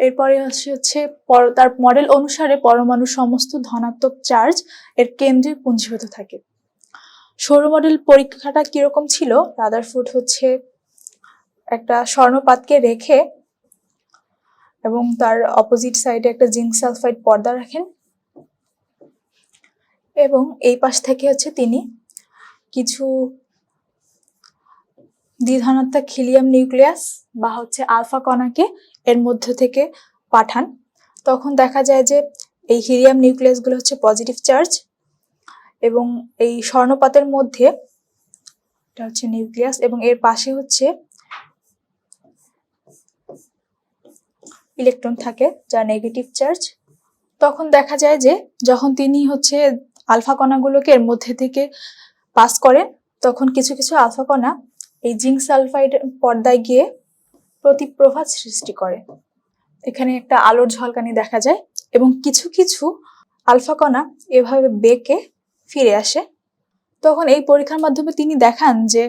এরপরে হচ্ছে তার মডেল অনুসারে পরমাণুর সমস্ত ধনাত্মক চার্জ এর কেন্দ্রে পুঞ্জীভূত থাকে। সৌর মডেল পরীক্ষাটা কিরকম ছিল? রাদারফোর্ড হচ্ছে একটা স্বর্ণপাতকে রেখে এবং তার অপোজিট সাইডে একটা জিঙ্ক সালফাইড পর্দা রাখেন এবং এই পাশ থেকে হচ্ছে তিনি কিছু দ্বিধনাত্মক হিলিয়াম নিউক্লিয়াস বা হচ্ছে আলফা কণাকে এর মধ্য থেকে পাঠান। তখন দেখা যায় যে এই হিলিয়াম নিউক্লিয়াসগুলো হচ্ছে পজিটিভ চার্জ এবং এই স্বর্ণপাতের মধ্যে এটা হচ্ছে নিউক্লিয়াস এবং এর পাশে হচ্ছে ইলেকট্রন থাকে যা নেগেটিভ চার্জ। তখন দেখা যায় যে যখন তিনি হচ্ছে আলফা কণাগুলোকে এর মধ্যে থেকে পাস করেন তখন কিছু কিছু আলফা কণা এই জিঙ্ক সালফাইড পর্দায় গিয়ে প্রতিপ্রভা সৃষ্টি করে। এখানে একটা আলোর ঝলকানি দেখা যায় এবং কিছু কিছু আলফা কণা এভাবে বেঁকে ফিরে আসে। তখন এই পরীক্ষার মাধ্যমে তিনি দেখান যে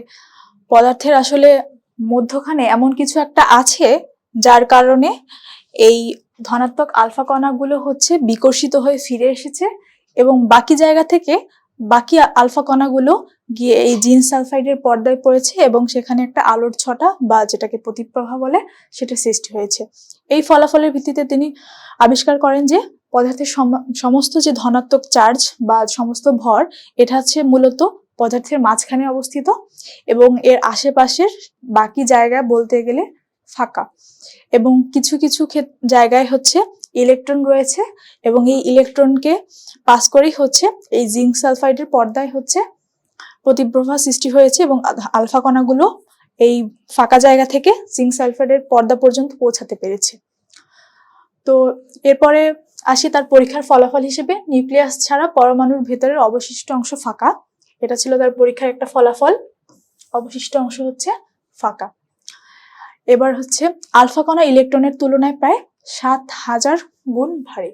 পদার্থের আসলে মধ্যখানে এমন কিছু একটা আছে যার কারণে এই ধনাত্মক আলফা কণাগুলো হচ্ছে বিকর্ষিত হয়ে ফিরে এসেছে এবং বাকি জায়গা থেকে বাকি আলফা কণাগুলো গিয়ে এই জিঙ্ক সালফাইডের পর্দায় পড়েছে এবং সেখানে একটা আলোর ছটা বা যেটাকে প্রতিপ্রভা বলে সেটা সৃষ্টি হয়েছে। এই ফলাফলের ভিত্তিতে তিনি আবিষ্কার করেন যে পদার্থের সমস্ত যে ধনাত্মক চার্জ বা সমস্ত ভর এটা হচ্ছে মূলত পদার্থের মাঝখানে অবস্থিত এবং এর আশেপাশের বাকি জায়গা বলতে গেলে ফাঁকা এবং কিছু কিছু জায়গায় হচ্ছে ইলেকট্রন রয়েছে এবং এই ইলেকট্রনকে পাস করেই হচ্ছে এই জিঙ্ক সালফাইডের পর্দায় হচ্ছে প্রতিপ্রভা সৃষ্টি হয়েছে এবং আলফা কণাগুলো এই ফাঁকা জায়গা থেকে জিঙ্ক সালফাইডের পর্দা পর্যন্ত পৌঁছাতে পেরেছে। তো এরপরে আসি তার পরীক্ষার ফলাফল হিসেবে নিউক্লিয়াস ছাড়া পরমাণুর ভেতরের অবশিষ্ট অংশ ফাঁকা। এটা ছিল তার পরীক্ষার একটা ফলাফল, অবশিষ্ট অংশ হচ্ছে ফাঁকা। এবার হচ্ছে আলফা কণা ইলেকট্রনের তুলনায় প্রায় 7000 গুণ ভারী।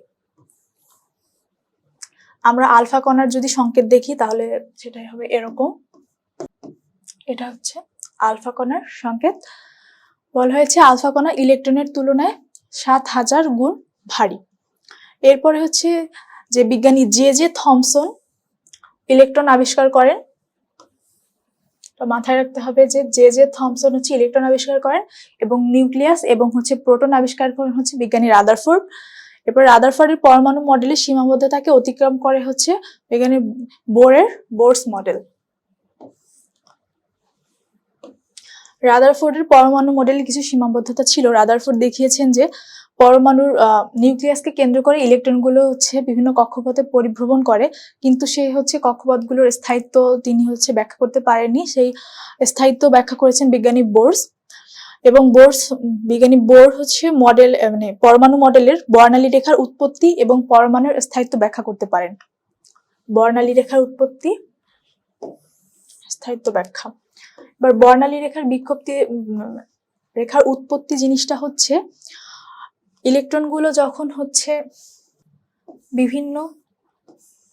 আমরা আলফা কণার যদি সংকেত দেখি তাহলে সেটাই হবে এরকম। এটা হচ্ছে আলফা কণার সংকেত। বলা হয়েছে আলফা কণা ইলেকট্রনের তুলনায় 7000 গুণ ভারী। এরপরে হচ্ছে যে বিজ্ঞানী জে থমসন ইলেকট্রন আবিষ্কার করেন। মাথায় রাখতে হবে যে জে থমসন হচ্ছে ইলেকট্রন আবিষ্কার করেন এবং নিউক্লিয়াস এবং হচ্ছে প্রোটন আবিষ্কার করেন হচ্ছে বিজ্ঞানী রাদারফোর্ড। এরপর রাদারফোর্ডের পরমাণু মডেলের সীমাবদ্ধতাকে অতিক্রম করে হচ্ছে বিজ্ঞানী বোরস মডেল। রাদারফোর্ডের পরমাণু মডেলে কিছু সীমাবদ্ধতা ছিল। রাদারফোর্ড দেখিয়েছেন যে পরমাণুর নিউক্লিয়াসকে কেন্দ্র করে ইলেকট্রনগুলো হচ্ছে বিভিন্ন কক্ষপথে পরিভ্রমণ করে, কিন্তু সে হচ্ছে কক্ষপথগুলোর স্থায়িত্ব তিনি হচ্ছে ব্যাখ্যা করতে পারেননি। সেই স্থায়িত্ব ব্যাখ্যা করেছেন বিজ্ঞানী বোরস এবং বিজ্ঞানী বোর হচ্ছে মডেল মানে পরমাণু মডেলের বর্ণালী রেখার উৎপত্তি এবং পরমাণুর স্থায়িত্ব ব্যাখ্যা করতে পারেন। বর্ণালী রেখার উৎপত্তি, স্থায়িত্ব ব্যাখ্যা। এবার বর্ণালী রেখার উৎপত্তি জিনিসটা হচ্ছে ইলেকট্রনগুলো যখন হচ্ছে বিভিন্ন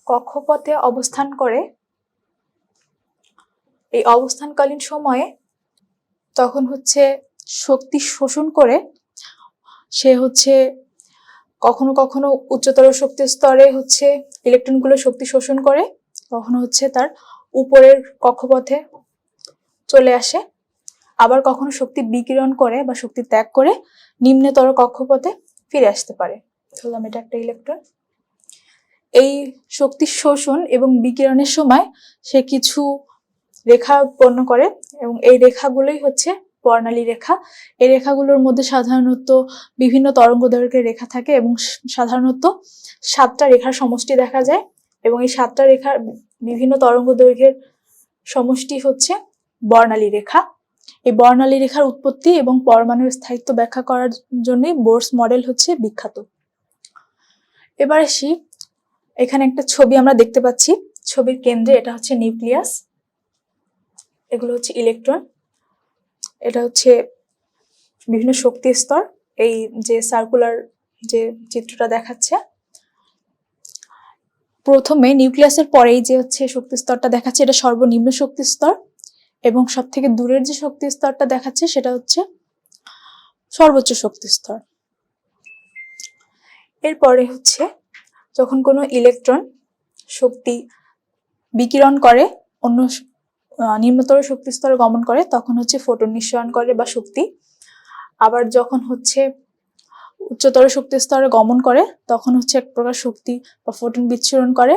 কক্ষপথে অবস্থান করে, এই অবস্থানকালীন সময়ে তখন হচ্ছে শক্তি শোষণ করে সে হচ্ছে কখনো কখনো উচ্চতর শক্তি স্তরে হচ্ছে ইলেকট্রনগুলো শক্তি শোষণ করে, কখনো হচ্ছে তার উপরের কক্ষপথে চলে আসে, আবার কখনো শক্তি বিকিরণ করে বা শক্তি ত্যাগ করে নিম্নতর কক্ষপথে ফিরে আসতে পারে। ধরলাম এটা একটা ইলেকট্রন। এই শক্তি শোষণ এবং বিকিরণের সময় সে কিছু রেখা উৎপন্ন করে এবং এই রেখাগুলোই হচ্ছে বর্ণালী রেখা। এই রেখাগুলোর মধ্যে সাধারণত বিভিন্ন তরঙ্গ দৈর্ঘ্যের রেখা থাকে এবং সাধারণত 7টা রেখার সমষ্টি দেখা যায় এবং এই 7টা রেখার বিভিন্ন তরঙ্গ দৈর্ঘ্যের সমষ্টি হচ্ছে বর্ণালী রেখা। এই বর্ণালী রেখার উৎপত্তি এবং পরমাণুর স্থায়িত্ব ব্যাখ্যা করার জন্য বোরস মডেল হচ্ছে বিখ্যাত। এবার আসি, এখানে একটা ছবি আমরা দেখতে পাচ্ছি। ছবির কেন্দ্রে এটা হচ্ছে নিউক্লিয়াস, এগুলো হচ্ছে ইলেকট্রন, এটা হচ্ছে বিভিন্ন শক্তি স্তর। এই যে সার্কুলার যে চিত্রটা দেখাচ্ছে, প্রথমে নিউক্লিয়াসের পরেই যে হচ্ছে শক্তি স্তরটা দেখাচ্ছে এটা সর্বনিম্ন শক্তি স্তর এবং সব থেকে দূরের যে শক্তি স্তরটা দেখাচ্ছে সেটা হচ্ছে সর্বোচ্চ শক্তি স্তর। এরপরে হচ্ছে যখন কোনো ইলেকট্রন শক্তি বিকিরণ করে অন্য নিম্নতর শক্তি স্তরে গমন করে তখন হচ্ছে ফোটন নিঃসরণ করে বা শক্তি। আবার যখন হচ্ছে উচ্চতর শক্তি স্তরে গমন করে তখন হচ্ছে এক প্রকার শক্তি বা ফোটন বিচ্ছুরণ করে।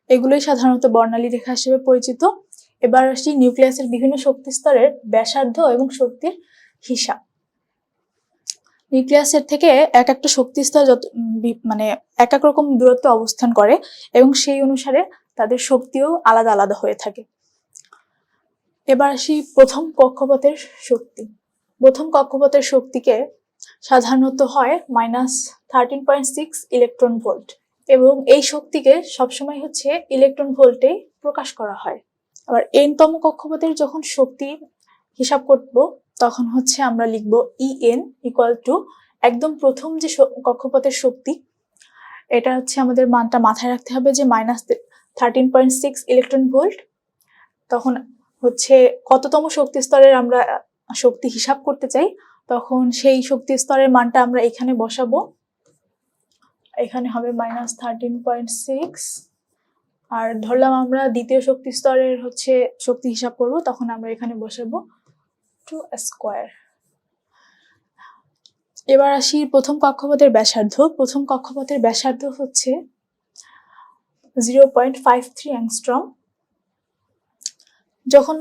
এগুলোই সাধারণত বর্ণালী রেখা হিসেবে পরিচিত। এবার আসি নিউক্লিয়াসের বিভিন্ন শক্তি স্তরের ব্যাসার্ধ এবং শক্তির হিসাব। নিউক্লিয়াসের থেকে এক একটা শক্তি স্তর যত মানে এক এক রকম দূরত্বে অবস্থান করে এবং সেই অনুসারে তাদের শক্তিও আলাদা আলাদা হয়ে থাকে। এবার আসি প্রথম কক্ষপথের শক্তি। প্রথম কক্ষপথের শক্তিকে সাধারণত হয় -13.6 ইলেকট্রন ভোল্ট এবং এই শক্তিকে সবসময় হচ্ছে ইলেকট্রন ভোল্টে প্রকাশ করা হয়। আবার n-তম কক্ষপথের যখন শক্তি হিসাব করব তখন হচ্ছে আমরা লিখব En = একদম প্রথম যে কক্ষপথের শক্তি, এটা হচ্ছে আমাদের মানটা মাথায় রাখতে হবে যে -13.6 ইলেকট্রন ভোল্ট। তখন হচ্ছে কততম শক্তি স্তরের আমরা শক্তি হিসাব করতে চাই তখন সেই শক্তি স্তরের মানটা আমরা এখানে বসাবো। এখানে হবে -13.6 আর ধরলাম আমরা দ্বিতীয় শক্তি স্তরের হচ্ছে শক্তি হিসাব করব তখন আমরা এখানে বসাবো 2 স্কয়ার। এবার আসি প্রথম কক্ষপথের ব্যাসার্ধ। প্রথম কক্ষপথের ব্যাসার্ধ হচ্ছে 0.53 অ্যাংস্ট্রম। যখন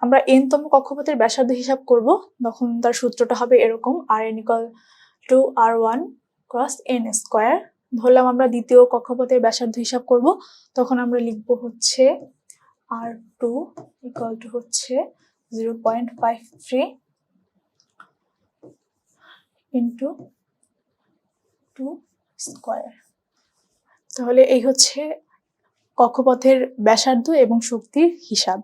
আমরা n-তম কক্ষপথের ব্যাসার্ধ হিসাব করব তখন তার সূত্রটা হবে এরকম, Rn = R1 × n²। ধরলাম আমরা দ্বিতীয় কক্ষপথের ব্যাসার্ধ হিসাব করব তখন আমরা লিখব হচ্ছে R2 = হচ্ছে 0.53 × 2 স্কয়ার। তাহলে এই হচ্ছে কক্ষপথের ব্যাসার্ধ এবং শক্তির হিসাব।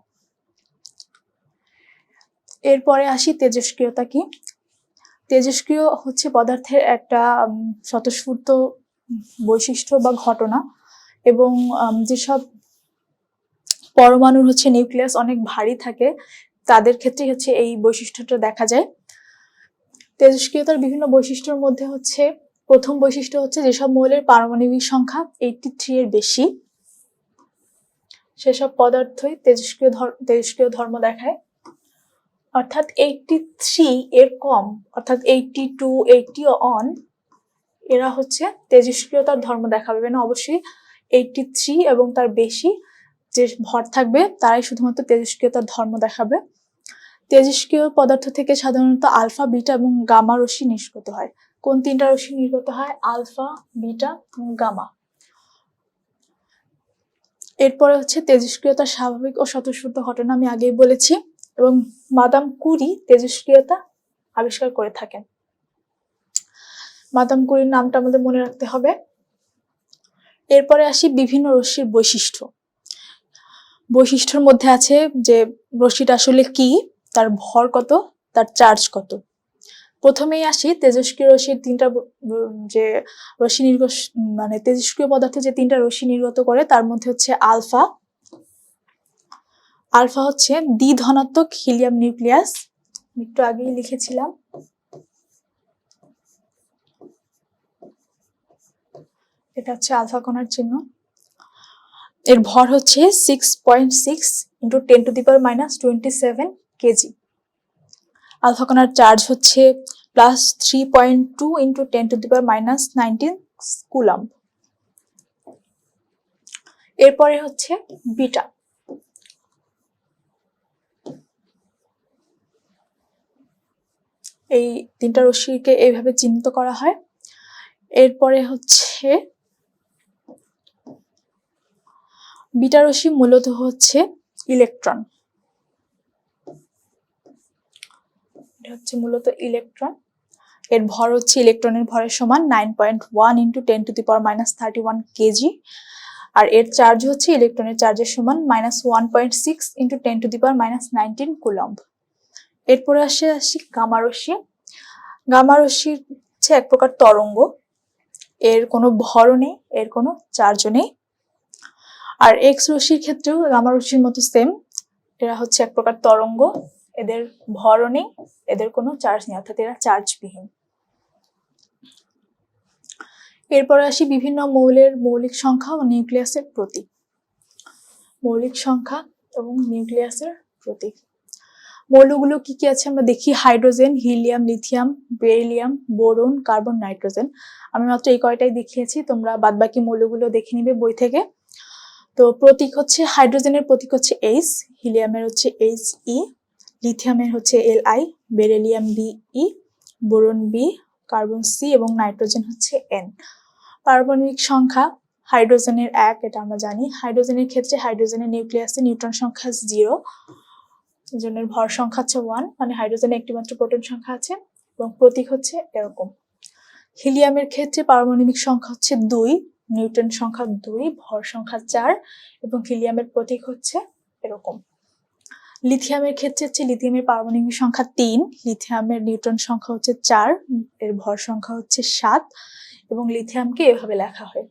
এরপরে আসি তেজস্ক্রিয়তা কি। তেজস্ক্রিয় হচ্ছে পদার্থের একটা স্বতঃস্ফূর্ত বৈশিষ্ট্য বা ঘটনা এবং যেসব পরমাণুর হচ্ছে নিউক্লিয়াস অনেক ভারী থাকে তাদের ক্ষেত্রে হচ্ছে এই বৈশিষ্ট্যটা দেখা যায়। তেজস্ক্রিয়তার বিভিন্ন বৈশিষ্ট্যের মধ্যে হচ্ছে প্রথম বৈশিষ্ট্য হচ্ছে যেসব মৌলের পারমাণবিক সংখ্যা 83 এর বেশি সেসব পদার্থই তেজস্ক্রিয় ধর্ম দেখায়। অর্থাৎ 83 এর কম অর্থাৎ 82, 80 অন এরা হচ্ছে তেজস্ক্রিয়তার ধর্ম দেখাবে না। অবশ্যই 83 এবং তার বেশি যে ভর থাকবে তারাই শুধুমাত্র তেজস্ক্রিয়তার ধর্ম দেখাবে। তেজস্ক্রিয় পদার্থ থেকে সাধারণত আলফা, বিটা এবং গামা রশ্মি নির্গত হয়। কোন তিনটা রশ্মি নির্গত হয়? আলফা, বিটা এবং গামা। এরপরে হচ্ছে তেজস্ক্রিয়তার স্বাভাবিক ও স্বতঃস্ফূর্ত ঘটনা আমি আগেই বলেছি এবং মাদাম কুরি তেজস্ক্রিয়তা আবিষ্কার করে থাকেন। মাদাম কুরির নামটা আমাদের মনে রাখতে হবে। এরপরে আসি বিভিন্ন রশ্মির বৈশিষ্ট্য। বৈশিষ্ট্যের মধ্যে আছে যে রশ্মিটা আসলে কি, তার ভর কত, তার চার্জ কত। প্রথমেই আসি তেজস্ক্রিয় রশ্মির তিনটা যে রশ্মি মানে তেজস্ক্রিয় পদার্থ যে তিনটা রশ্মি নির্গত করে তার মধ্যে হচ্ছে আলফা। আলফা হচ্ছে দ্বিধনাত্মক হিলিয়াম নিউক্লিয়াস, একটু আগেই লিখেছিলাম। এটা হচ্ছে আলফা কণার চিহ্ন। এর ভর হচ্ছে 6.6 × 10⁻⁻27 কেজি। আলফা কণার চার্জ হচ্ছে +3.2 × 10⁻⁻19 কুলম্ব। এরপরে হচ্ছে বিটা। এই তিনটা রশ্মিকে এইভাবে চিহ্নিত করা হয়। এরপরে হচ্ছে বিটা রশ্মি মূলত হচ্ছে ইলেকট্রন। এটা হচ্ছে মূলত ইলেকট্রন। এর ভর হচ্ছে ইলেকট্রনের ভরের সমান 9.1 × 10⁻31 কেজি। আর এর চার্জ হচ্ছে ইলেকট্রনের চার্জের সমান -1.6 × 10⁻19 কুলম্ব। এরপরে আসি গামা রশ্মি। গামা রশ্মি হচ্ছে এক প্রকার তরঙ্গ। এর কোনো ভরও নেই, এর কোনো চার্জও নেই। আর এক্স রশ্মির ক্ষেত্রেও গামা রশ্মির মতো সেম, এরা হচ্ছে এক প্রকার তরঙ্গ, এদের ভরও নেই, এদের কোনো চার্জ নেই, অর্থাৎ এরা চার্জবিহীন। এরপরে আসি বিভিন্ন মৌলের মৌলিক সংখ্যা ও নিউক্লিয়াসের প্রতীক। মৌলিক সংখ্যা এবং নিউক্লিয়াসের প্রতীক। মৌলগুলো কি কি আছে আমরা দেখি। Hydrogen, helium, lithium, beryllium, boron, carbon, nitrogen. আমি মাত্র এই কয়টাই দেখিয়েছি, তোমরা বাদবাকি মৌলগুলো দেখে নিবে বই থেকে। তো প্রতীক হচ্ছে, হাইড্রোজেনের প্রতীক হচ্ছে H, হিলিয়ামের হচ্ছে He, লিথিয়ামের হচ্ছে Li, beryllium Be, boron B, carbon C এবং নাইট্রোজেন হচ্ছে N। পারমাণবিক সংখ্যা হাইড্রোজেনের 1, এটা আমরা জানি। হাইড্রোজেনের ক্ষেত্রে হাইড্রোজেনের নিউক্লিয়াসে নিউট্রন সংখ্যা 0, জন্য ভর সংখ্যা হচ্ছে 1, মানে হাইড্রোজেনে একটি মাত্র প্রোটন সংখ্যা আছে এবং প্রতীক হচ্ছে এরকম। হিলিয়ামের ক্ষেত্রে পারমাণবিক সংখ্যা হচ্ছে 2, নিউট্রন সংখ্যা 2, ভর সংখ্যা 4 এবং হিলিয়ামের প্রতীক হচ্ছে এরকম। লিথিয়ামের ক্ষেত্রে হচ্ছে লিথিয়ামের পারমাণবিক সংখ্যা 3, লিথিয়ামের নিউট্রন সংখ্যা হচ্ছে 4, এর ভর সংখ্যা হচ্ছে 7 এবং লিথিয়ামকে এভাবে লেখা হয়।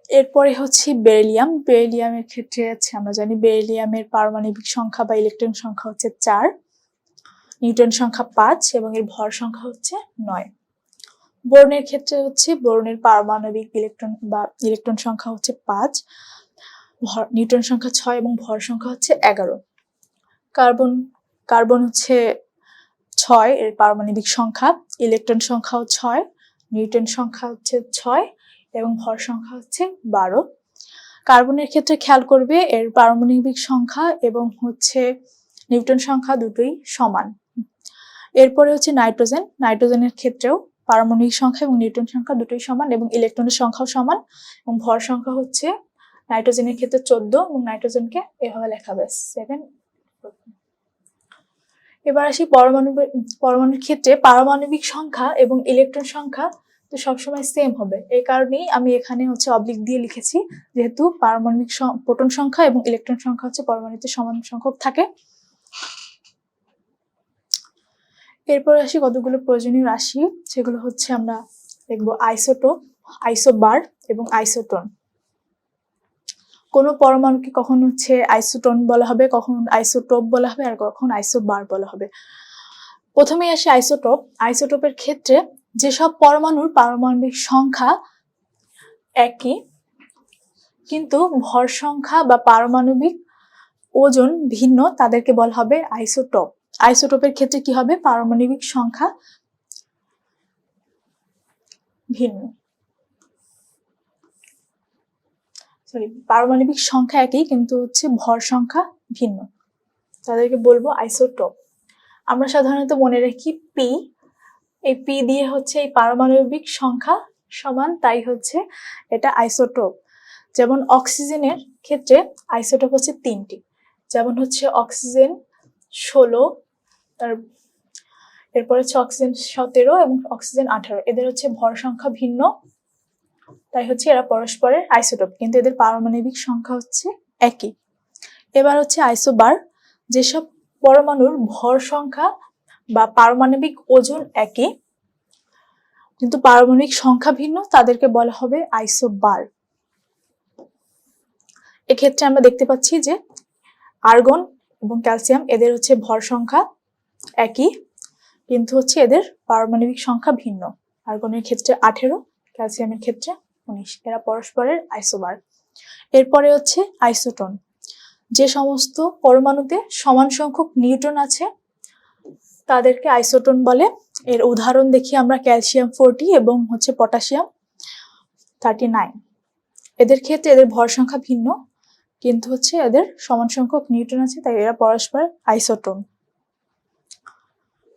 এরপরে হচ্ছে বেরিলিয়াম। বেরিলিয়ামের ক্ষেত্রে আছে আমরা জানি বেরিলিয়ামের পারমাণবিক সংখ্যা বা ইলেকট্রন সংখ্যা হচ্ছে 4, নিউট্রন সংখ্যা 5 এবং এর ভর সংখ্যা হচ্ছে 9। বোরনের ক্ষেত্রে হচ্ছে বোরনের পারমাণবিক ইলেকট্রন সংখ্যা হচ্ছে 5, নিউট্রন সংখ্যা 6 এবং ভর সংখ্যা হচ্ছে 11। কার্বন হচ্ছে 6, এর পারমাণবিক সংখ্যা, ইলেকট্রন সংখ্যাও 6, নিউট্রন সংখ্যা হচ্ছে 6 এবং ভর সংখ্যা হচ্ছে 12। কার্বনের ক্ষেত্রে খেয়াল করবে এর পারমাণবিক সংখ্যা এবং হচ্ছে নিউট্রন সংখ্যা দুটোই সমান। এরপরে হচ্ছে নাইট্রোজেন। নাইট্রোজেনের ক্ষেত্রেও পারমাণবিক সংখ্যা এবং নিউট্রন সংখ্যা দুটোই সমান এবং ইলেকট্রনের সংখ্যাও সমান এবং ভর সংখ্যা হচ্ছে নাইট্রোজেনের ক্ষেত্রে 14 এবং নাইট্রোজেনকে এভাবে লেখা হবে 7। এবার আসি পরমাণুর ক্ষেত্রে পারমাণবিক সংখ্যা এবং ইলেকট্রন সংখ্যা তো সবসময় সেম হবে। এই কারণেই আমি এখানে হচ্ছে অবলিক দিয়ে লিখেছি, যেহেতু পারমাণবিক প্রোটন সংখ্যা এবং ইলেকট্রন সংখ্যা হচ্ছে পরমাণুতে সমান সংখ্যক থাকে। এরপর আসি কতগুলো প্রয়োজনীয় রাশি, সেগুলো হচ্ছে আমরা দেখবো আইসোটোপ, আইসোবার এবং আইসোটোন। কোন পরমাণুকে কখন হচ্ছে আইসোটোন বলা হবে, কখন আইসোটোপ বলা হবে আর কখন আইসোবার বলা হবে। প্রথমেই আসি আইসোটোপ। আইসোটোপের ক্ষেত্রে যেসব পরমাণুর পারমাণবিক সংখ্যা একই কিন্তু ভর সংখ্যা বা পারমাণবিক ওজন ভিন্ন তাদেরকে বলা হবে আইসোটোপ। আইসোটোপের ক্ষেত্রে কি হবে, পারমাণবিক সংখ্যা ভিন্ন, পারমাণবিক সংখ্যা একই কিন্তু হচ্ছে ভর সংখ্যা ভিন্ন, তাদেরকে বলবো আইসোটোপ। আমরা সাধারণত মনে রাখি পি, এই পি দিয়ে হচ্ছে এই পারমাণবিক সংখ্যা সমান, তাই হচ্ছে এটা আইসোটোপ। যেমন অক্সিজেনের ক্ষেত্রে আইসোটোপ হচ্ছে 3টি, যেমন হচ্ছে অক্সিজেন 16, এরপর হচ্ছে অক্সিজেন 17 এবং অক্সিজেন 18। এদের হচ্ছে ভর সংখ্যা ভিন্ন, তাই হচ্ছে এরা পরস্পরের আইসোটোপ, কিন্তু এদের পারমাণবিক সংখ্যা হচ্ছে একই। এবার হচ্ছে আইসোবার। যেসব পরমাণুর ভর সংখ্যা বা পারমাণবিক ওজন একই কিন্তু পারমাণবিক সংখ্যা ভিন্ন তাদেরকে বলা হবে আইসোবার। এক্ষেত্রে আমরা দেখতে পাচ্ছি যে আর্গন এবং ক্যালসিয়াম এদের হচ্ছে ভর সংখ্যা একই কিন্তু হচ্ছে এদের পারমাণবিক সংখ্যা ভিন্ন। আর্গনের ক্ষেত্রে 18, ক্যালসিয়ামের ক্ষেত্রে 19, এরা পরস্পরের আইসোবার। এরপরে হচ্ছে আইসোটোন। যে সমস্ত পরমাণুতে সমান সংখ্যক নিউট্রন আছে তাদেরকে আইসোটোন বলে। এর উদাহরণ দেখি আমরা ক্যালসিয়াম 40 এবং হচ্ছে পটাশিয়াম 39। এদের ক্ষেত্রে এদের ভর সংখ্যা ভিন্ন কিন্তু হচ্ছে এদের সমান সংখ্যক নিউট্রন আছে, তাই এরা পরস্পর আইসোটোন।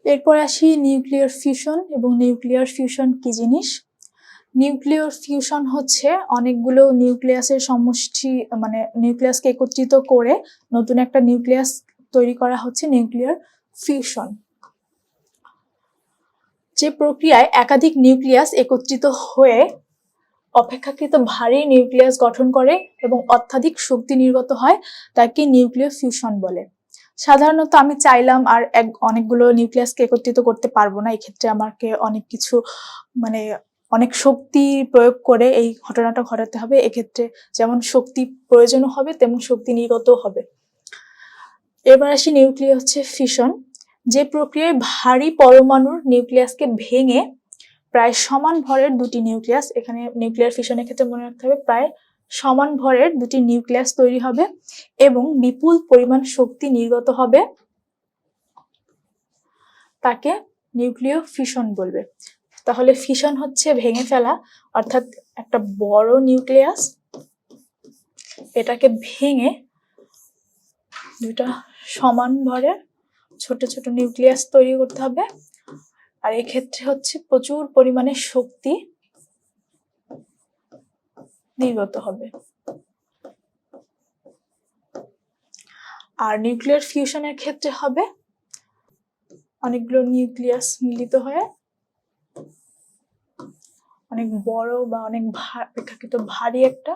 এরপর আসি নিউক্লিয়ার ফিউশন এবং নিউক্লিয়ার ফিউশন কি জিনিস। নিউক্লিয়ার ফিউশন হচ্ছে অনেকগুলো নিউক্লিয়াসের সমষ্টি, মানে নিউক্লিয়াসকে একত্রিত করে নতুন একটা নিউক্লিয়াস তৈরি করা হচ্ছে নিউক্লিয়ার ফিউশন। যে প্রক্রিয়ায় একাধিক নিউক্লিয়াস একত্রিত হয়ে অপেক্ষাকৃত ভারী নিউক্লিয়াস গঠন করে এবং অত্যাধিক শক্তি নির্গত হয় তাকে নিউক্লিয়ার ফিউশন বলে। সাধারণত আমি চাইলাম আর অনেকগুলো নিউক্লিয়াসকে একত্রিত করতে পারবো না, এক্ষেত্রে আমাকে অনেক কিছু অনেক শক্তি প্রয়োগ করে এই ঘটনাটা ঘটাতে হবে। এক্ষেত্রে যেমন শক্তি প্রয়োজন হবে তেমন শক্তি নির্গত হবে। এবার আসি নিউক্লিয়াস হচ্ছে ফিশন, যে প্রক্রিয়ায় ভারী পরমাণুর নিউক্লিয়াসকে ভেঙে প্রায় সমান ভরের দুটি নিউক্লিয়াস, এখানে নিউক্লিয়ার ফিশনের ক্ষেত্রে মনে রাখতে হবে প্রায় সমান ভরের দুটি নিউক্লিয়াস তৈরি হবে এবং বিপুল পরিমাণ শক্তি নির্গত হবে, তাকে নিউক্লিয় ফিশন বলবে। তাহলে ফিশন হচ্ছে ভেঙে ফেলা, অর্থাৎ একটা বড় নিউক্লিয়াস এটাকে ভেঙে দুটা সমান ভরের ছোট ছোট নিউক্লিয়াস তৈরি করতে হবে, আর এক্ষেত্রে হচ্ছে প্রচুর পরিমাণে শক্তি নির্গত হবে। আর নিউক্লিয়ার ফিউশনের ক্ষেত্রে হবে অনেকগুলো নিউক্লিয়াস মিলিত হয়ে অনেক বড় বা অনেক অপেক্ষাকৃত ভারী একটা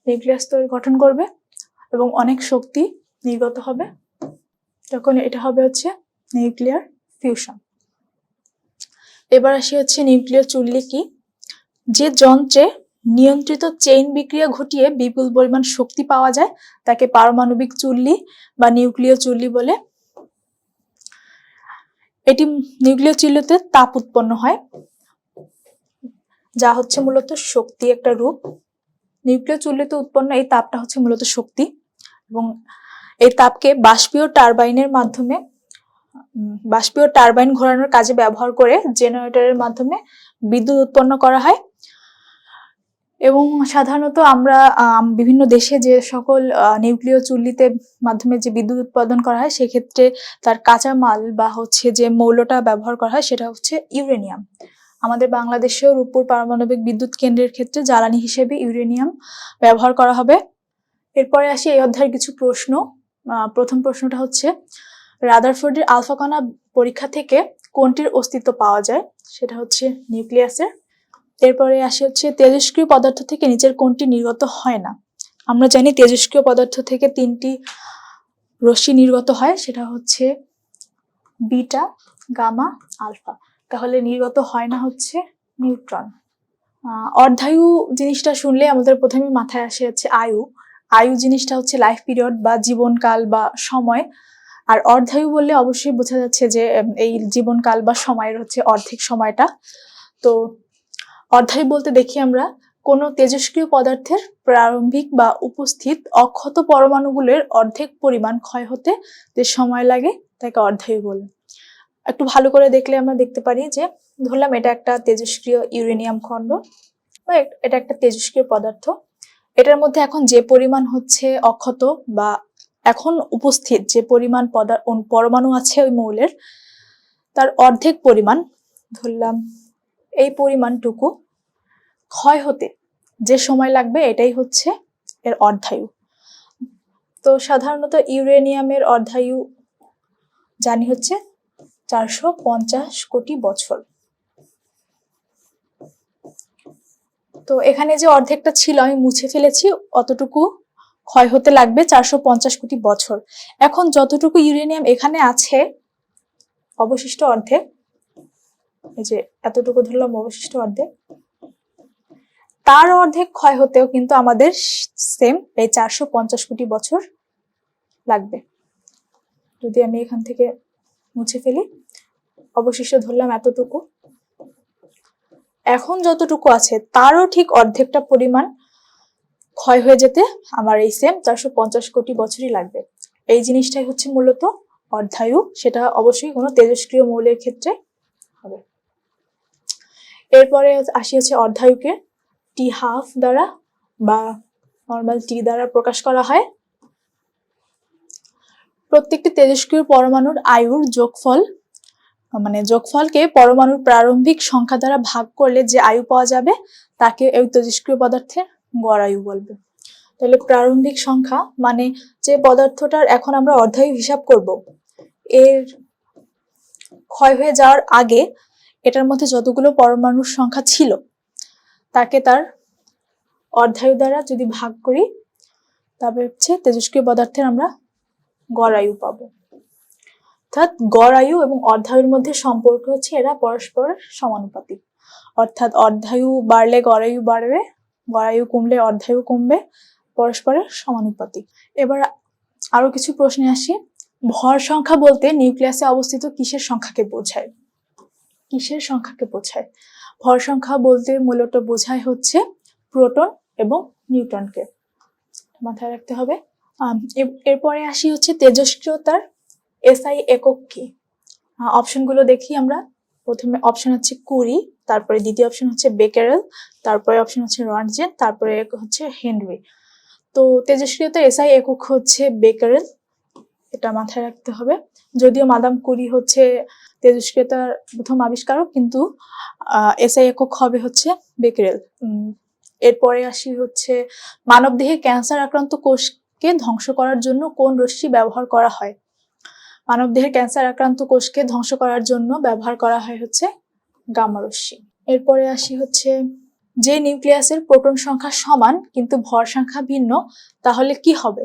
নিউক্লিয়াস তৈরি গঠন করবে এবং অনেক শক্তি নির্গত হবে, তখন এটা হবে হচ্ছে নিউক্লিয়ার ফিউশন। এবার আসি হচ্ছে নিউক্লিয়ার চুল্লি কি। যে যন্ত্রে নিয়ন্ত্রিত চেইন বিক্রিয়া ঘটিয়ে বিপুল পরিমাণ শক্তি পাওয়া যায় তাকে পারমাণবিক চুল্লি বা নিউক্লিয় চুল্লি বলে। এটি নিউক্লিয় চুল্লিতে তাপ উৎপন্ন হয়, যা হচ্ছে মূলত শক্তি একটা রূপ। নিউক্লিয় চুল্লিতে উৎপন্ন এই তাপটা হচ্ছে মূলত শক্তি, এবং এই তাপকে বাষ্পীয় টারবাইন ঘোরানোর কাজে ব্যবহার করে জেনারেটরের মাধ্যমে বিদ্যুৎ উৎপন্ন করা হয়। এবং সাধারণত আমরা বিভিন্ন দেশে যে সকল নিউক্লিয় চুল্লিতে মাধ্যমে যে বিদ্যুৎ উৎপাদন করা হয় সেক্ষেত্রে তার কাঁচামাল বা হচ্ছে যে মৌলটা ব্যবহার করা হয় সেটা হচ্ছে ইউরেনিয়াম। আমাদের বাংলাদেশেও রূপপুর পারমাণবিক বিদ্যুৎ কেন্দ্রের ক্ষেত্রে জ্বালানি হিসেবে ইউরেনিয়াম ব্যবহার করা হবে। এরপরে আসি এই অধ্যায়ের কিছু প্রশ্ন। প্রথম প্রশ্নটা হচ্ছে রাদারফোর্ডের আলফা কণা পরীক্ষা থেকে কোনটির অস্তিত্ব পাওয়া যায়, সেটা হচ্ছে নিউক্লিয়াসের। এরপরে আসি হচ্ছে তেজস্ক্রিয় পদার্থ থেকে নিচের কোনটি নির্গত হয় না। আমরা জানি তেজস্ক্রিয় পদার্থ থেকে 3টি রশ্মি নির্গত হয়, সেটা হচ্ছে বিটা, গামা, আলফা। তাহলে নির্গত হয় না হচ্ছে নিউট্রন। অর্ধায়ু জিনিসটা শুনলে আমাদের প্রথমে মাথায় আসে হচ্ছে আয়ু। আয়ু জিনিসটা হচ্ছে লাইফ পিরিয়ড বা জীবনকাল বা সময়, আর অর্ধায়ু বললে অবশ্যই বোঝা যাচ্ছে যে এই জীবনকাল বা সময়ের হচ্ছে অর্ধেক সময়টা। তো অর্ধায়ু বলতে দেখি আমরা কোন তেজস্ক্রিয় পদার্থের প্রারম্ভিক বা উপস্থিত অক্ষত পরমাণুগুলোর অর্ধেক পরিমাণ ক্ষয় হতে যে সময় লাগে তাকে অর্ধায়ু বলে। একটু ভালো করে দেখলে আমরা দেখতে পারি যে ধরলাম এটা একটা তেজস্ক্রিয় ইউরেনিয়াম খণ্ড বা এটা একটা তেজস্ক্রিয় পদার্থ, এটার মধ্যে এখন যে পরিমাণ হচ্ছে অক্ষত বা এখন উপস্থিত যে পরিমাণ পরমাণু আছে ওই মৌলের তার অর্ধেক পরিমাণ ধরলাম, এই পরিমাণটুকু ক্ষয় হতে যে সময় লাগবে এটাই হচ্ছে এর অর্ধায়ু। তো সাধারণত ইউরেনিয়ামের অর্ধায়ু জানি হচ্ছে 450 কোটি বছর। তো এখানে যে অর্ধেকটা ছিল আমি মুছে ফেলেছি, অতটুকু ক্ষয় হতে লাগবে 450 কোটি বছর। এখন যতটুকু ইউরেনিয়াম এখানে আছে অবশিষ্ট অর্ধেক, এই যে এতটুকু ধরলাম অবশিষ্ট অর্ধেক, তার অর্ধেক ক্ষয় হতেও কিন্তু আমাদের সেম এই 450 কোটি বছর লাগবে। যদি আমি এখান থেকে মুছে ফেলি অবশিষ্ট ধরলাম এতটুকু, এখন যতটুকু আছে তারও ঠিক অর্ধেকটা পরিমাণ ক্ষয় হয়ে যেতে আমার এই সেম 450 কোটি বছরই লাগবে। এই জিনিসটাই হচ্ছে মূলত অর্ধায়ু, সেটা অবশ্যই কোনো তেজস্ক্রিয় মৌলের ক্ষেত্রে হবে। এরপরে আসি হচ্ছে অর্ধায়ুকে T½ দ্বারা বা নর্মাল T দ্বারা প্রকাশ করা হয়। প্রত্যেকটি তেজস্ক্রিয় পরমাণুর আয়ুর যোগফল, মানে যোগফলকে পরমাণুর প্রারম্ভিক সংখ্যা দ্বারা ভাগ করলে যে আয়ু পাওয়া যাবে তাকে এই তেজস্ক্রিয় পদার্থের গড় আয়ু বলবে। তাহলে প্রারম্ভিক সংখ্যা মানে যে পদার্থটার এখন আমরা অর্ধায়ু হিসাব করব, এর ক্ষয় হয়ে যাওয়ার আগে এটার মধ্যে যতগুলো পরমাণুর সংখ্যা ছিল তাকে তার অর্ধায়ু দ্বারা যদি ভাগ করি তবে হচ্ছে তেজস্ক্রিয় পদার্থের আমরা গড় আয়ু পাবো। অর্থাৎ গড় আয়ু এবং অর্ধায়ুর মধ্যে সম্পর্ক হচ্ছে এরা পরস্পরের সমানুপাতিক, অর্থাৎ অর্ধায়ু বাড়লে গড় আয়ু বাড়বে, গড় আয়ু কমলে অর্ধায়ু কমবে, পরস্পরের সমানুপাতিক। এবার আরো কিছু প্রশ্নে আসি। ভর সংখ্যা বলতে নিউক্লিয়াসে অবস্থিত কিসের সংখ্যাকে বোঝায়? কিসের সংখ্যাকে বোঝায়? ভর সংখ্যা বলতে মূলত বোঝায় হচ্ছে প্রোটন এবং নিউট্রনকে, মাথায় রাখতে হবে। এরপরে আসি হচ্ছে তেজস্ক্রিয়তার এসআই একক কি। অপশনগুলো দেখি আমরা। প্রথমে অপশন হচ্ছে কুরি, তারপরে দ্বিতীয় অপশন হচ্ছে বেকারেল, তারপরে অপশন হচ্ছে রন্টজেন, তারপরে হচ্ছে হেনরি। তো তেজস্ক্রিয়তার এসআই একক হচ্ছে বেকারেল, এটা মাথায় রাখতে হবে। যদিও মাদাম কুরি হচ্ছে তেজস্ক্রিয়তার প্রথম আবিষ্কারক, কিন্তু এসআই একক হবে হচ্ছে বেকারেল। এরপরে আসি হচ্ছে মানবদেহে ক্যান্সার আক্রান্ত কোষকে ধ্বংস করার জন্য কোন রশ্মি ব্যবহার করা হয়? মানবদেহের ক্যান্সার আক্রান্ত কোষকে ধ্বংস করার জন্য ব্যবহার করা হয় হচ্ছে গামা রশ্মি। এরপরে আসি হচ্ছে যে নিউক্লিয়াসের প্রোটন সংখ্যা সমান কিন্তু ভর সংখ্যা ভিন্ন, তাহলে কি হবে?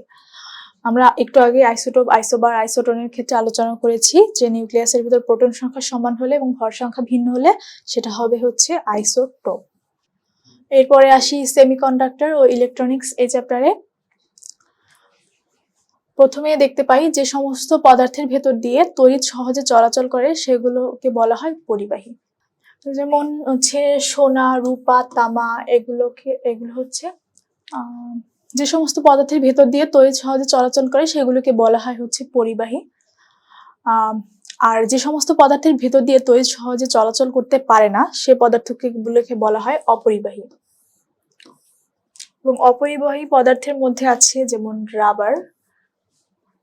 আমরা একটু আগে আইসোটোপ, আইসোবার, আইসোটোনের ক্ষেত্রে আলোচনা করেছি যে নিউক্লিয়াসের ভিতর প্রোটন সংখ্যা সমান হলে এবং ভর সংখ্যা ভিন্ন হলে সেটা হবে হচ্ছে আইসোটোপ। এরপরে আসি সেমিকন্ডাক্টর ও ইলেকট্রনিক্স এই চ্যাপ্টারে। প্রথমে দেখতে পাই যে সমস্ত পদার্থের ভেতর দিয়ে তড়িৎ সহজে চলাচল করে সেগুলোকে বলা হয় পরিবাহী। যেমন হচ্ছে সোনা, রূপা, তামা, এগুলো হচ্ছে যে সমস্ত পদার্থের ভেতর দিয়ে তড়িৎ সহজে চলাচল করে সেগুলোকে বলা হয় হচ্ছে পরিবাহী। আর যে সমস্ত পদার্থের ভেতর দিয়ে তড়িৎ সহজে চলাচল করতে পারে না সে পদার্থগুলোকে বলা হয় অপরিবাহী। এবং অপরিবাহী পদার্থের মধ্যে আছে যেমন রাবার,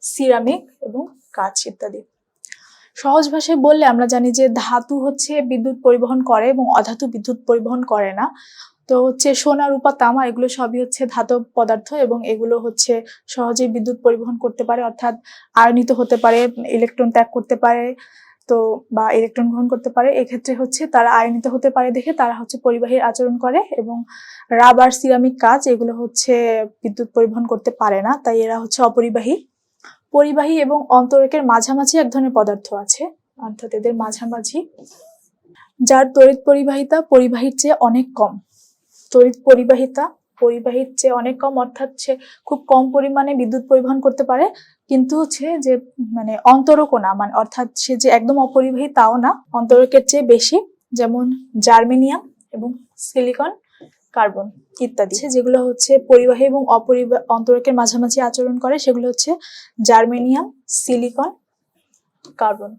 সিরামিক এবং কাঁচ ইত্যাদি। সহজ ভাষায় বললে আমরা জানি যে ধাতু হচ্ছে বিদ্যুৎ পরিবহন করে এবং অধাতু বিদ্যুৎ পরিবহন করে না। তো হচ্ছে সোনা, রূপা, তামা এগুলো সবই হচ্ছে ধাতব পদার্থ এবং এগুলো হচ্ছে সহজেই বিদ্যুৎ পরিবহন করতে পারে, অর্থাৎ আয়নিত হতে পারে, ইলেকট্রন ত্যাগ করতে পারে, তো বা ইলেকট্রন গ্রহণ করতে পারে। এক্ষেত্রে হচ্ছে তারা আয়নিত হতে পারে দেখে তারা হচ্ছে পরিবাহীর আচরণ করে। এবং রাবার, সিরামিক, কাঁচ এগুলো হচ্ছে বিদ্যুৎ পরিবহন করতে পারে না, তাই এরা হচ্ছে অপরিবাহী। পরিবাহী এবং অন্তরকের মাঝামাঝি এক ধরনের পদার্থ আছে, অর্থাৎ এদের মাঝামাঝি, যার তড়িৎ পরিবাহিতা পরিবাহীর চেয়ে অনেক কম। তড়িৎ পরিবাহিতা পরিবাহীর চেয়ে অনেক কম, অর্থাৎ সে খুব কম পরিমাণে বিদ্যুৎ পরিবহন করতে পারে, কিন্তু হচ্ছে যে মানে অন্তরকও না, মানে অর্থাৎ সে যে একদম অপরিবাহী তাও না, অন্তরকের চেয়ে বেশি। যেমন জার্মেনিয়াম এবং সিলিকন, কার্বন ইত্যাদি। যেগুলো হচ্ছে পরিবাহী এবং অন্তরকের মাঝামাঝি আচরণ করে সেগুলো হচ্ছে জার্মেনিয়াম, সিলিকন, কার্বন।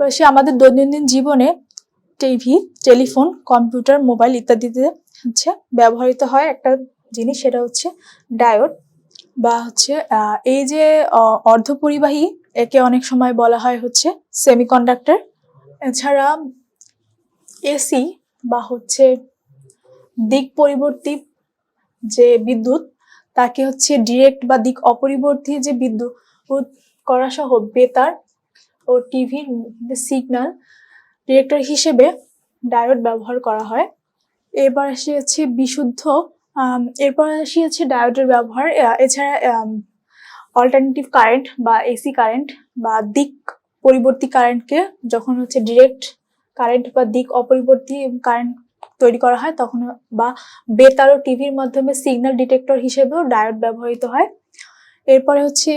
সে আমাদের দৈনন্দিন জীবনে টিভি, টেলিফোন, কম্পিউটার, মোবাইল ইত্যাদিতে হচ্ছে ব্যবহৃত হয় একটা জিনিস, সেটা হচ্ছে ডায়োড বা হচ্ছে এই যে অর্ধপরিবাহী, একে অনেক সময় বলা হয় হচ্ছে সেমিকন্ডাক্টর। এছাড়া এসি বা হচ্ছে দিক পরিবর্তী যে বিদ্যুৎ, তাকে হচ্ছে ডিরেক্ট বা দিক অপরিবর্তী যে বিদ্যুৎ করা সহ বেতার ও টিভির সিগন্যাল ডিরেক্টর হিসেবে ডায়োড ব্যবহার করা হয়। এরপর আসিয়েছে বিশুদ্ধ, এরপর আসিয়েছে ডায়োডের ব্যবহার। এছাড়া অল্টারনেটিভ কারেন্ট বা এসি কারেন্ট বা দিক পরিবর্তী কারেন্টকে যখন হচ্ছে ডিরেক্ট কারেন্ট বা দিক অপরিবর্তী কারেন্ট তৈরি করা হয় তখন, বা বেতার ও টিভির মাধ্যমে সিগন্যাল ডিটেক্টর হিসেবেও ডায়োড ব্যবহৃত হয়। এরপরে হচ্ছে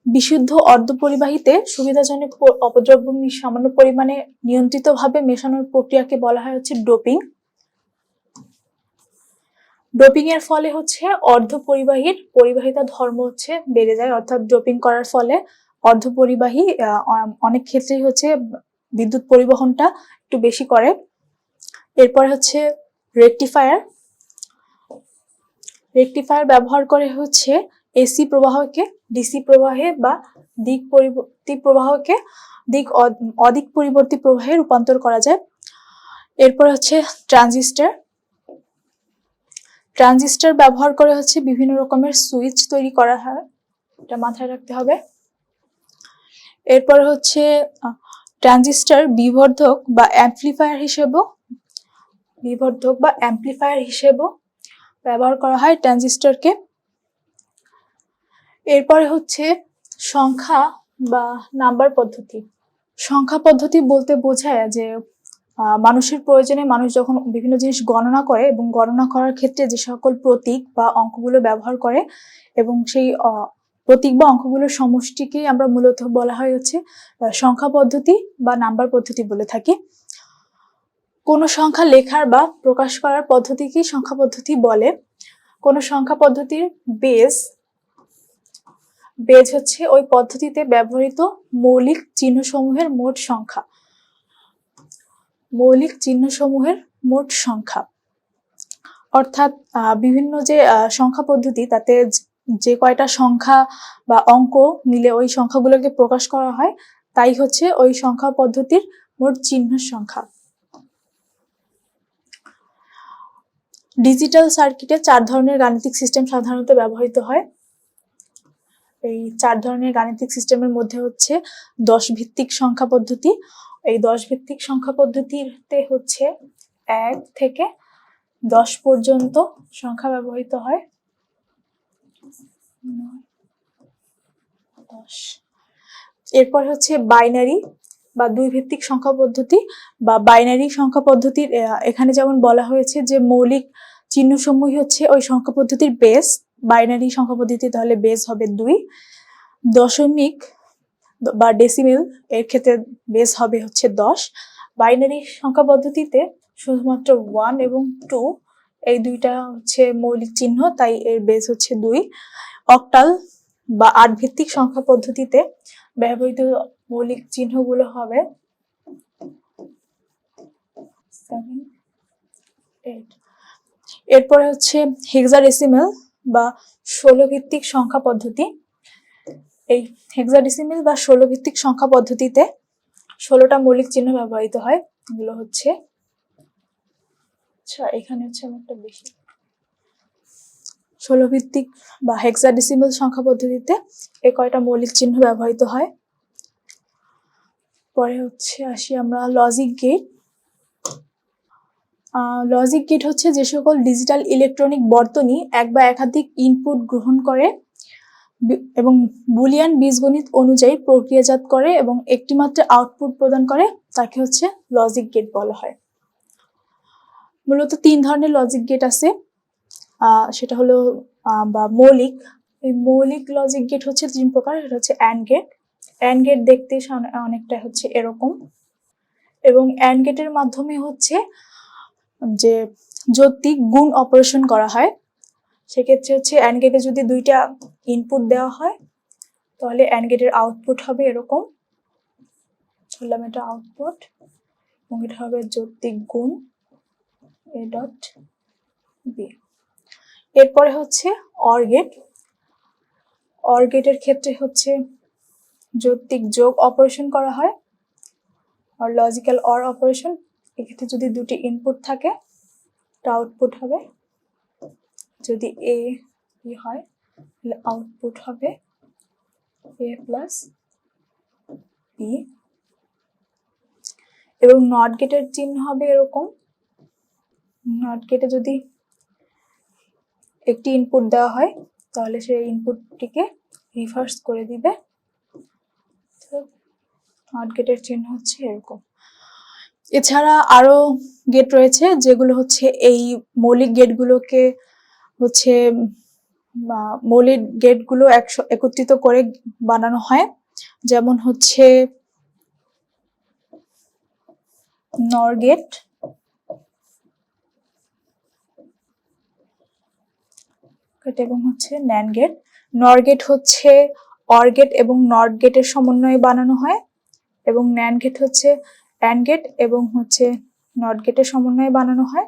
বিশুদ্ধ অর্ধপরিবাহীতে সুবিধাজনক অপদ্রব্য সামান্য পরিমাণে নিয়ন্ত্রিতভাবে মেশানোর প্রক্রিয়াকে বলা হয় হচ্ছে ডোপিং। ডোপিং এর ফলে হচ্ছে অর্ধপরিবাহীর পরিবাহিতা ধর্ম হচ্ছে বেড়ে যায়, অর্থাৎ ডোপিং করার ফলে অর্ধপরিবাহী অনেক ক্ষেত্রেই হচ্ছে বিদ্যুৎ পরিবহনটা একটু বেশি করে। এরপরে হচ্ছে রেকটিফায়ার। রেকটিফায়ার ব্যবহার করে হচ্ছে এসি প্রবাহকে ডিসি প্রবাহে বা দিক পরিবর্তী প্রবাহকে অদিক পরিবর্তী প্রবাহে রূপান্তর করা যায়। এরপর হচ্ছে ট্রানজিস্টর। ট্রানজিস্টর ব্যবহার করে হচ্ছে বিভিন্ন রকমের সুইচ তৈরি করা হয়, এটা মাথায় রাখতে হবে। এরপর হচ্ছে ট্রানজিস্টর বিবর্ধক বা অ্যাম্পলিফায়ার হিসেবেও ব্যবহার করা হয় ট্রানজিস্টরকে। এরপরে হচ্ছে সংখ্যা বা নাম্বার পদ্ধতি। সংখ্যা পদ্ধতি বলতে বোঝায় যে মানুষের প্রয়োজনে মানুষ যখন বিভিন্ন জিনিস গণনা করে এবং গণনা করার ক্ষেত্রে যে সকল প্রতীক বা অঙ্কগুলো ব্যবহার করে এবং সেই প্রতীক বা অঙ্কগুলোর সমষ্টিকে আমরা মূলত বলা হয় হচ্ছে সংখ্যা পদ্ধতি বা নাম্বার পদ্ধতি বলে থাকি। কোন সংখ্যা লেখার বা প্রকাশ করার পদ্ধতিকে সংখ্যা পদ্ধতি বলে। কোন সংখ্যা পদ্ধতির বেজ হচ্ছে ওই পদ্ধতিতে ব্যবহৃত মৌলিক চিহ্নসমূহের মোট সংখ্যা। মৌলিক চিহ্নসমূহের মোট সংখ্যা অর্থাৎ বিভিন্ন যে সংখ্যা পদ্ধতি তাতে যে কয়টা সংখ্যা বা অঙ্ক মিলে ওই সংখ্যাগুলোকে প্রকাশ করা হয় তাই হচ্ছে ওই সংখ্যা পদ্ধতির মোট চিহ্নের সংখ্যা। ডিজিটাল সার্কিটে 4 ধরনের গাণিতিক সিস্টেম সাধারণত ব্যবহৃত হয়। এই 4 ধরনের গাণিতিক সিস্টেমের মধ্যে হচ্ছে 10 ভিত্তিক সংখ্যা পদ্ধতি। এই 10 ভিত্তিক সংখ্যা পদ্ধতিতে হচ্ছে 1 থেকে 10 পর্যন্ত সংখ্যা ব্যবহৃত হয়। 10 এরপর হচ্ছে বাইনারি বা 2 ভিত্তিক সংখ্যা পদ্ধতি বা বাইনারি সংখ্যা পদ্ধতির এখানে যেমন বলা হয়েছে যে মৌলিক চিহ্নসমূহ হচ্ছে ওই সংখ্যা পদ্ধতির বেস। বাইনারি সংখ্যা পদ্ধতি তাহলে বেস হবে 2, দশমিক বা ডেসিমেল এর ক্ষেত্রে বেস হবে হচ্ছে 10। বাইনারি সংখ্যা পদ্ধতিতে শুধুমাত্র 1 এবং 2 এই দুইটা হচ্ছে মৌলিক চিহ্ন, তাই এর বেস হচ্ছে 2। অক্টাল বা 8 ভিত্তিক সংখ্যা পদ্ধতিতে ব্যবহৃত মৌলিক চিহ্নগুলো হবে 7, 8। এরপরে হচ্ছে হেক্সাডেসিমেল বা 16 ভিত্তিক সংখ্যা পদ্ধতি। এই হেক্সাডেসিমেল বা 16 ভিত্তিক সংখ্যা পদ্ধতিতে 16টা মৌলিক চিহ্ন ব্যবহৃত হয়। এগুলো হচ্ছে এখানে হচ্ছে একটা বেশি 16 ভিত্তিক বা হেক্সাডেসিমেল সংখ্যা পদ্ধতিতে এই কয়টা মৌলিক চিহ্ন ব্যবহৃত হয়। পরে হচ্ছে আসি আমরা লজিক গেট। লজিক গেট হচ্ছে যে সকল ডিজিটাল ইলেকট্রনিক বর্তনী এক বা একাধিক ইনপুট গ্রহণ করে এবং বুলিয়ান বীজগণিত অনুযায়ী প্রক্রিয়াজাত করে এবং একটি মাত্র আউটপুট প্রদান করে তাকে হচ্ছে লজিক গেট বলা হয়। মূলত 3 ধরনের লজিক গেট আছে, সেটা হলো বা মৌলিক। এই মৌলিক লজিক গেট হচ্ছে 3 প্রকার। এটা হচ্ছে অ্যান্ড গেট। অ্যান্ড গেট দেখতে অনেকটা হচ্ছে এরকম, এবং অ্যান্ড গেটের মাধ্যমে হচ্ছে যে যৌক্তিক গুণ অপারেশন করা হয়। সেক্ষেত্রে হচ্ছে অ্যান্ড গেটে যদি 2টা ইনপুট দেওয়া হয় তাহলে অ্যান্ড গেটের আউটপুট হবে এরকম, ধরলাম এটা আউটপুট, এবং এটা হবে যৌক্তিক গুণ a ডট b। এরপরে হচ্ছে অর গেট। অর গেটের ক্ষেত্রে হচ্ছে যৌক্তিক যোগ অপারেশন করা হয়, আর লজিক্যাল অর অপারেশন। এক্ষেত্রে যদি 2টি ইনপুট থাকে আউটপুট হবে, যদি a b হয় তাহলে আউটপুট হবে a প্লাস b। এবং নট গেটের চিহ্ন হবে এরকম। নট গেটে যদি একটি ইনপুট দেওয়া হয় তাহলে সেই ইনপুটটিকে রিভার্স করে দিবে। নট গেটের চিহ্ন হচ্ছে এরকম। এছাড়া আরো গেট রয়েছে যেগুলো হচ্ছে এই মৌলিক গেটগুলোকে হচ্ছে মৌলিক গেটগুলো একত্রিত করে বানানো হয়, যেমন হচ্ছে নর গেট, এবং হচ্ছে ন্যান্ড গেট। নর গেট হচ্ছে অর গেট এবং নট গেটের সমন্বয়ে বানানো হয়, এবং ন্যান্ড গেট হচ্ছে অ্যান্ড গেট এবং হচ্ছে নট গেটের সমন্বয়ে বানানো হয়।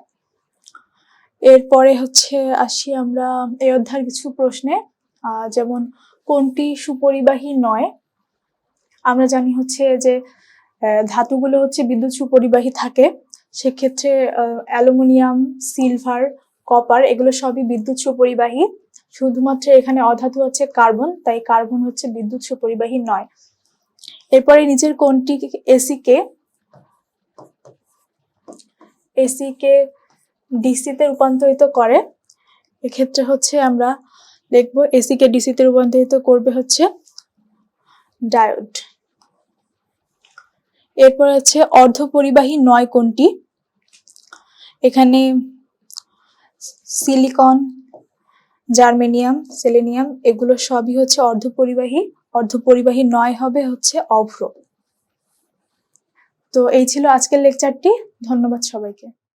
এরপরে হচ্ছে আসি আমরা এই অধ্যায়ের কিছু প্রশ্নে, যেমন কোনটি সুপরিবাহী নয়। আমরা জানি হচ্ছে যে ধাতুগুলো হচ্ছে বিদ্যুৎ সুপরিবাহী থাকে, সেক্ষেত্রে অ্যালুমিনিয়াম, সিলভার, কপার এগুলো সবই বিদ্যুৎ সুপরিবাহী। শুধুমাত্র এখানে অধাতু হচ্ছে কার্বন, তাই কার্বন হচ্ছে বিদ্যুৎ সুপরিবাহী নয়। এরপরে নিচের কোনটি এসিকে ডিসিতে রূপান্তরিত করে। এক্ষেত্রে হচ্ছে আমরা দেখবো এসিকে ডিসিতে রূপান্তরিত করবে হচ্ছে ডায়োড। এরপর হচ্ছে অর্ধপরিবাহী নয় কোনটি। এখানে সিলিকন, জার্মেনিয়াম, সেলেনিয়াম এগুলো সবই হচ্ছে অর্ধপরিবাহী। অর্ধপরিবাহী নয় হবে হচ্ছে অভ্র। তো এই ছিল আজকের লেকচারটি। ধন্যবাদ সবাইকে।